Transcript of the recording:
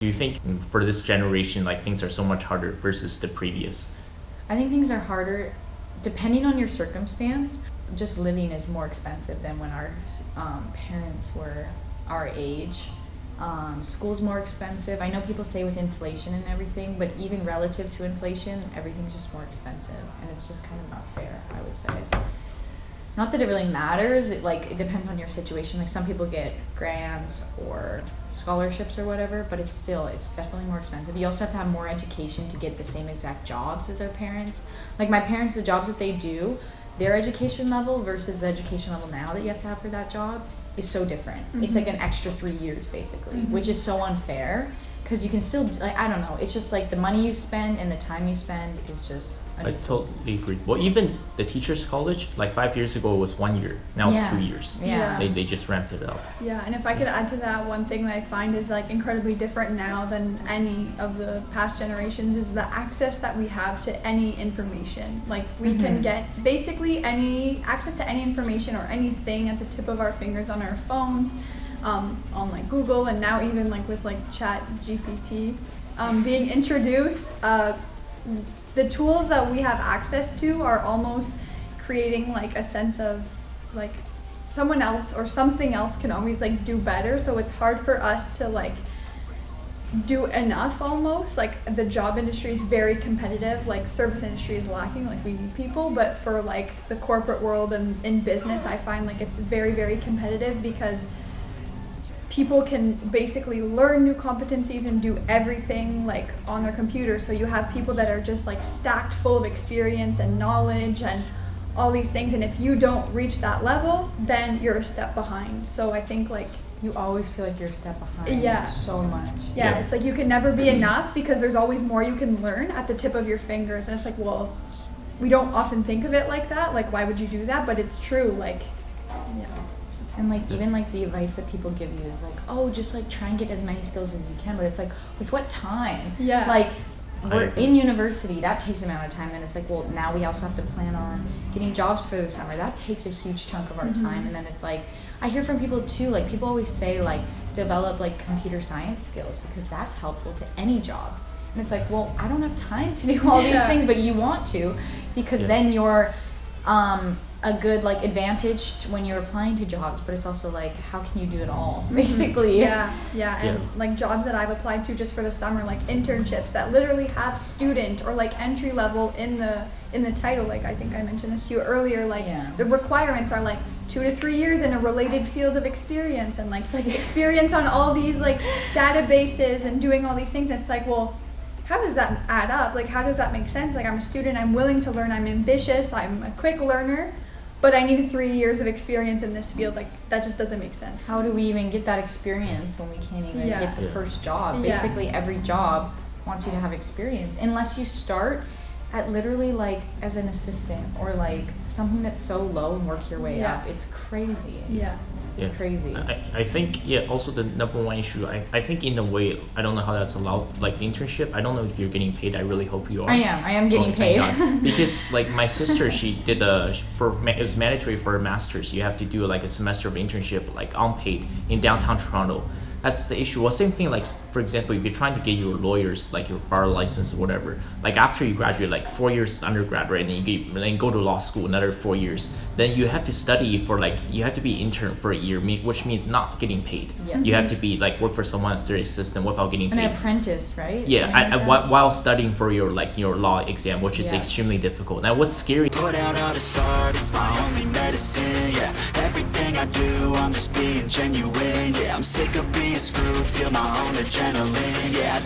Do you think for this generation, like things are so much harder versus the previous? I think things are harder depending on your circumstance. Just living is more expensive than when our parents were our age. School's more expensive. I know people say with inflation and everything, but even relative to inflation, everything's just more expensive, and it's just kind of not fair, I would say. Not that it really matters. It depends on your situation. Like some people get grants or scholarships or whatever, but it's definitely more expensive. You also have to have more education to get the same exact jobs as our parents. Like my parents, the jobs that they do, their education level versus the education level now that you have to have for that job is so different. Mm-hmm. It's like an extra 3 years basically, mm-hmm. which is so unfair because you can still, like, I don't know, it's just like the money you spend and the time you spend is just I totally agree. Well, even the teachers' college, like 5 years ago, it was 1 year. Now it's 2 years. Yeah. They just ramped it up. Yeah, and if I could add to that, one thing that I find is like incredibly different now than any of the past generations is the access that we have to any information. Like we mm-hmm. can get basically any access to any information or anything at the tip of our fingers on our phones, on like Google, and now even like with like Chat GPT being introduced. The tools that we have access to are almost creating like a sense of like someone else or something else can always like do better, so it's hard for us to like do enough almost. Like the job industry is very competitive, like service industry is lacking, like we need people, but for like the corporate world and in business I find like it's very, very competitive because people can basically learn new competencies and do everything like on their computer. So you have people that are just like stacked full of experience and knowledge and all these things, and if you don't reach that level, then you're a step behind. So I think like you always feel like you're a step behind. Yeah. So much. Yeah, it's like you can never be enough because there's always more you can learn at the tip of your fingers, and it's like, well, we don't often think of it like that. Like, why would you do that? But it's true. Like, yeah. And like even like the advice that people give you is like, oh, just like try and get as many skills as you can, but it's like, with what time? Yeah. Like we're in university, that takes amount of time. Then it's like, well, now we also have to plan on getting jobs for the summer. That takes a huge chunk of our mm-hmm. time. And then it's like, I hear from people too, like people always say like develop like computer science skills because that's helpful to any job. And it's like, well, I don't have time to do all these things, but you want to, because then you're a good like advantage when you're applying to jobs, but it's also like, how can you do it all basically? And like jobs that I've applied to just for the summer, like internships that literally have student or like entry level in the title. Like I think I mentioned this to you earlier, like the requirements are like 2 to 3 years in a related field of experience, and like experience on all these like databases and doing all these things. And it's like, well, how does that add up? Like, how does that make sense? Like, I'm a student, I'm willing to learn, I'm ambitious, I'm a quick learner, but I need 3 years of experience in this field. Like, that just doesn't make sense. How do we even get that experience when we can't even get the first job? Basically, every job wants you to have experience, unless you start at literally like as an assistant or like something that's so low and work your way up. It's crazy. It's crazy. I think, also the number one issue, I think in a way, I don't know how that's allowed, like the internship, I don't know if you're getting paid, I really hope you are. I am getting paid. Because like my sister, she did it was mandatory for a master's, you have to do like a semester of internship, like unpaid in downtown Toronto. That's the issue. Well, same thing, like for example, if you're trying to get your lawyers, like your bar license or whatever, like after you graduate, like 4 years undergrad, right, and then go to law school another 4 years, then you have to study for like, you have to be intern for a year, which means not getting paid. You have to be like work for someone as their assistant without getting paid. An apprentice, right? While studying for your law exam, which is extremely difficult. Now what's scary, put out all this art, it's my only medicine, everything I do, I'm just being genuine, I'm sick of being screwed, feel my own adrenaline, I